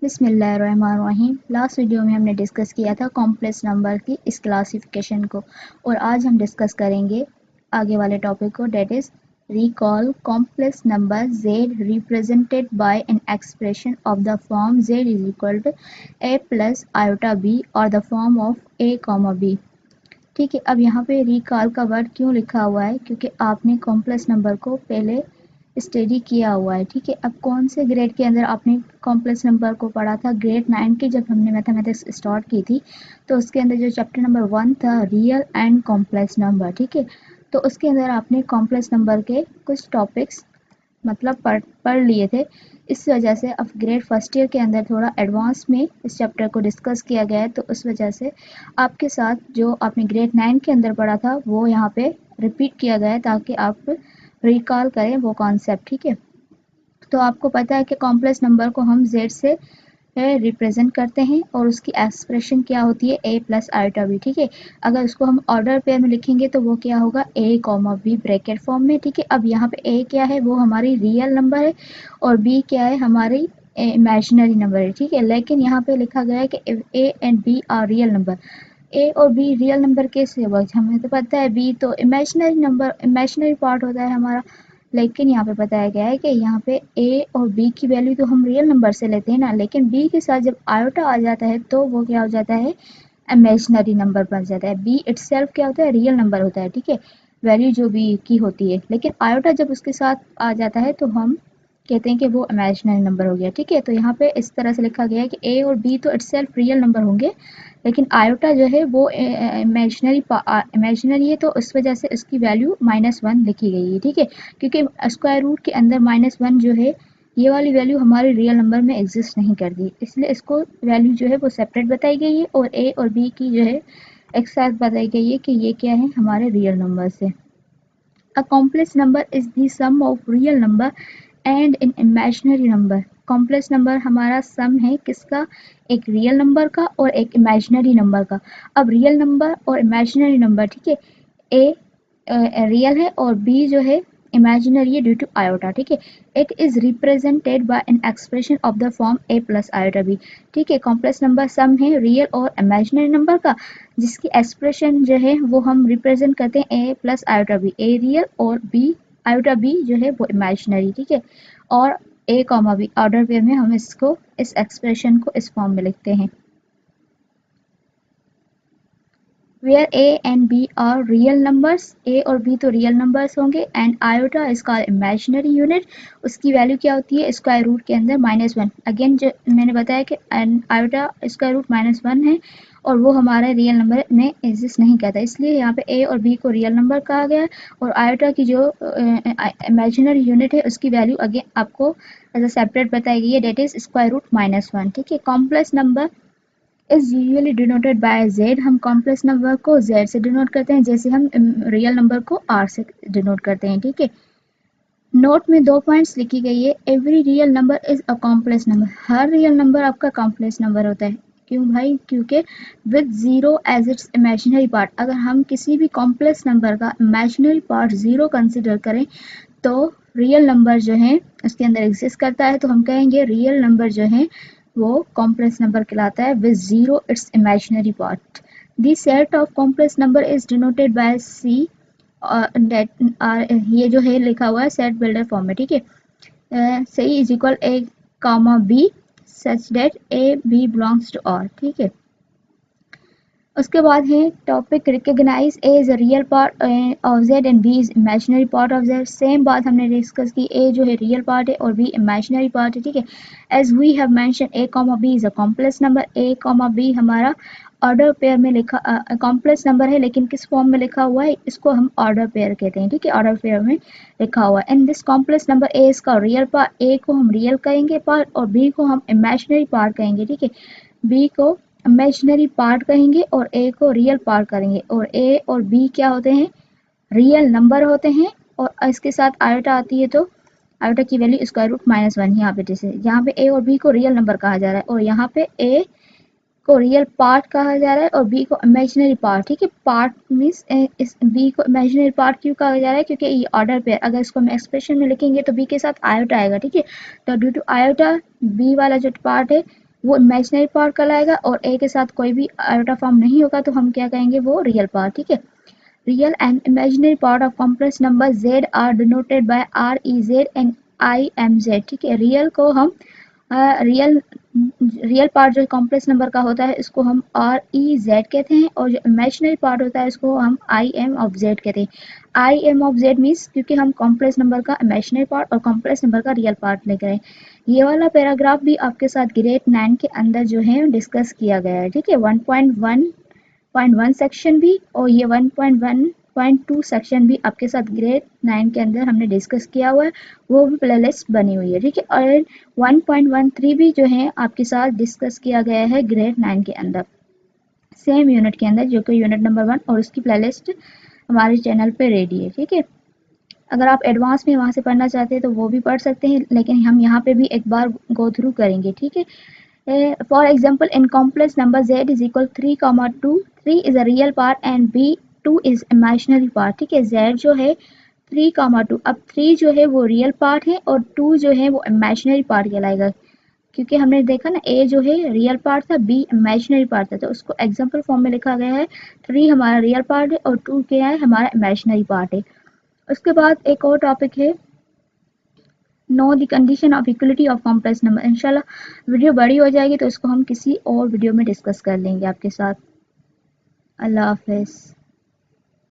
बिस्मिल्लाहिर्रहमानिर्रहीम। Last video में हमने डिस्कस किया था कॉम्प्लेक्स नंबर की इस क्लासिफिकेशन को, और आज हम डिस्कस करेंगे आगे वाले टॉपिक को, that is recall complex number z represented by an expression of the form z is equal to a plus iota b और the form of a comma b। ठीक है, अब यहाँ पे रिकॉल का वर्ड क्यों लिखा हुआ है? क्योंकि आपने कॉम्प्लेक्स नंबर को पहले स्टडी किया हुआ है। ठीक है, अब कौन से ग्रेड के अंदर आपने कॉम्प्लेक्स नंबर को पढ़ा था? ग्रेड 9 की जब हमने मैथमेटिक्स स्टार्ट की थी तो उसके अंदर जो चैप्टर नंबर 1 था रियल एंड कॉम्प्लेक्स नंबर। ठीक है, तो उसके अंदर आपने कॉम्प्लेक्स नंबर के कुछ टॉपिक्स मतलब पढ़ लिए थे। इस वजह से अब ग्रेड फर्स्ट ईयर के अंदर थोड़ा एडवांस में इस चैप्टर को डिस्कस किया गया है, तो उस वजह से आपके साथ जो आपने ग्रेड 9 के अंदर पढ़ा था वो यहाँ पे रिपीट किया गया है ताकि आप रिकॉल करें वो कॉन्सेप्ट। ठीक है, तो आपको पता है कि कॉम्प्लेक्स नंबर को हम z से रिप्रेजेंट करते हैं और उसकी एक्सप्रेशन क्या होती है a प्लस आयोटा b। ठीक है, अगर उसको हम ऑर्डर पेयर में लिखेंगे तो वो क्या होगा a comma b bracket form में। ठीक है, अब यहाँ पे a क्या है? वो हमारी रियल नंबर है और b क्या है? हमारी इमेजिनरी नंबर है। ठीक है, लेकिन यहाँ पे लिखा गया है कि a and b are real number. A और बी रियल नंबर कैसे होगा? हमें तो पता है बी तो इमेजिनरी नंबर, इमेजिनरी पार्ट होता है हमारा, लेकिन यहाँ पे बताया गया है कि यहाँ पे ए और बी की वैल्यू तो हम रियल नंबर से लेते हैं ना, लेकिन बी के साथ जब आयोटा आ जाता है तो वो क्या हो जाता है? इमेजिनरी नंबर बन जाता है। बी इटसेल्फ क्या होता है? रियल नंबर होता है। ठीक है, वैल्यू जो बी की होती है, लेकिन आयोटा जब उसके साथ आ जाता है तो हम कहते हैं कि वो इमेजिनरी नंबर हो गया। ठीक है, तो यहाँ पे इस तरह से लिखा गया है कि ए और बी तो इटसेल्फ रियल नंबर होंगे, लेकिन आयोटा जो है वो इमेजिनरी है, तो उस वजह से उसकी वैल्यू -1 लिखी गई है। ठीक है, क्योंकि स्क्वायर रूट के अंदर -1 जो है ये वाली वैल्यू हमारे रियल नंबर में एग्जिस्ट नहीं करती, इसलिए इसको वैल्यू जो है वो सेपरेट बताई गई है और ए और बी की जो है एक साथ बताई गई है कि ये क्या है? हमारे रियल नंबर से। A complex number is the sum of real number and an imaginary number. Complex number हमारा सम है किसका? एक रियल नंबर का और एक इमेजिनरी नंबर का। अब रियल नंबर और इमेजिनरी नंबर, ठीक है, ए रियल है और बी जो है इमेजिनरी है ड्यू टू आयोटा। ठीक है, it is represented by an expression of the form A plus iota B. ठीक है, कॉम्प्लेक्स नंबर सम है रियल और इमेजिनरी नंबर का, जिसकी एक्सप्रेशन जो है वो हम रिप्रेजेंट करते हैं A plus iota B, A real और बी आयोटा बी जो है वो इमेजिनरी। ठीक है, और A comma B order pair में हम इसको इस एक्सप्रेशन को इस फॉर्म में लिखते हैं, where a and b are real numbers। a और b तो रियल नंबर्स होंगे एंड आयोटा इसका इमेजिनरी यूनिट, उसकी वैल्यू क्या होती है? स्क्वायर रूट के अंदर -1। अगेन जो मैंने बताया कि आयोटा स्क्वायर रूट -1 है और वो हमारे रियल नंबर में एग्जिस्ट नहीं करता, इसलिए यहाँ पे a और b को रियल नंबर कहा गया है और आयोटा की जो इमेजिनरी यूनिट है उसकी वैल्यू अगेन आपको एज अ सेपरेट बताई गई है, डेट इज स्क्वायर रूट -1। ठीक है, complex number is usually denoted by z। हम कॉम्प्लेक्स नंबर को z से डिनोट करते हैं, जैसे हम रियल नंबर को r से डिनोट करते हैं। ठीक है, नोट में 2 पॉइंट्स लिखी गई है। Every real number is a complex number. हर रियल नंबर आपका कॉम्प्लेक्स नंबर होता है। क्यों भाई? क्योंकि with zero as its imaginary part. अगर हम किसी भी कॉम्प्लेक्स नंबर का इमेजिनरी पार्ट जीरो कंसिडर करें तो रियल नंबर जो है उसके अंदर एग्जिस्ट करता है, तो हम कहेंगे रियल नंबर जो है वो कॉम्प्लेक्स नंबर कहलाता है with zero its imaginary part. This set of complex number is denoted by C, ये जो है लिखा हुआ है सेट बिल्डर फॉर्म में। ठीक है, C is equal A comma B such that A B belongs to R. ठीक है, उसके बाद है topic recognise A is a real part of Z and B is imaginary part of Z. Same बात हमने डिस्कस की, ए जो है रियल पार्ट है और बी इमेजिनरी पार्ट है। ठीक है, as we have mention A comma B is a complex number. A comma B हमारा ऑर्डर पेयर में लिखा कॉम्प्लेक्स नंबर है, लेकिन किस फॉर्म में लिखा हुआ है? इसको हम ऑर्डर पेयर कहते हैं। ठीक है, ऑर्डर पेयर में लिखा हुआ है। इन दिस कॉम्प्लेक्स नंबर ए इसका रियल पार्ट, ए को हम रियल कहेंगे पार्ट और बी को हम इमेजिनरी पार्ट कहेंगे। ठीक है, बी को इमेजिनरी पार्ट कहेंगे और ए को रियल पार्ट करेंगे, और ए और बी क्या होते हैं? रियल नंबर होते हैं, और इसके साथ आयोटा आती है तो आयोटा की वैल्यू स्क्वायर रूट -1। यहाँ पे जैसे यहाँ पे ए और बी को रियल नंबर कहा जा रहा है और यहाँ पे ए को रियल पार्ट कहा जा रहा है और बी को इमेजिनरी पार्ट। ठीक है, पार्ट मीन्स इस बी को इमेजिनरी पार्ट क्यों कहा जा रहा है? क्योंकि ये ऑर्डर पेयर, अगर इसको हम एक्सप्रेशन में लिखेंगे तो बी के साथ आयोटा आएगा। ठीक है, तो ड्यू टू आयोटा बी वाला जो पार्ट है वो इमेजिनरी पार्ट कहलाएगा, और ए के साथ कोई भी आयोटा फॉर्म नहीं होगा तो हम क्या कहेंगे, वो रियल पार्ट। ठीक है, real and imaginary part of complex number Z are denoted by R E Z and I M Z. ठीक है, रियल को हम रियल रियल पार्ट जो कॉम्प्लेक्स नंबर का होता है इसको हम आर ई जेड कहते हैं, और जो इमेजिनरी पार्ट होता है इसको हम आई एम ऑफ जेड कहते हैं। I am of Z means क्योंकि हम कॉम्प्लेक्स नंबर का इमेजिनरी पार्ट और कॉम्प्लेक्स नंबर का रियल पार्ट लेकर आए। ये वाला पैराग्राफ भी आपके साथ ग्रेड 9 के अंदर जो है डिस्कस किया गया है। ठीक है, 1.1 सेक्शन भी और ये 1.1.2 सेक्शन भी आपके साथ ग्रेड 9 के अंदर हमने डिस्कस किया हुआ है, वो भी प्लेलिस्ट बनी हुई है। ठीक है, और 1.13 भी जो है आपके साथ डिस्कस किया गया है ग्रेड 9 के अंदर, सेम यूनिट के अंदर, जो कि यूनिट नंबर 1, और उसकी प्लेलिस्ट हमारे चैनल पे रेडी है। ठीक है, अगर आप एडवांस में वहाँ से पढ़ना चाहते हैं तो वो भी पढ़ सकते हैं, लेकिन हम यहाँ पे भी एक बार गो थ्रू करेंगे। ठीक है, for example, in complex number z is equal 3, 2, 3 is a real part and b2 is imaginary part। ठीक है, z जो है 3, 2, अब 3 जो है वो रियल पार्ट है और 2 जो है वो इमेजिनरी पार्ट कहलाएगा, क्योंकि हमने देखा ना a जो है रियल पार्ट था, b इमेजिनरी पार्ट था, तो उसको एग्जाम्पल फॉर्म में लिखा गया है। 3 हमारा रियल पार्ट है और 2 क्या है, हमारा इमेजिनरी पार्ट है। उसके बाद एक और टॉपिक है, know the condition of equality of complex number. इंशाल्लाह वीडियो बड़ी हो जाएगी तो इसको हम किसी और वीडियो में डिस्कस कर लेंगे आपके साथ। अल्लाह हाफिज़।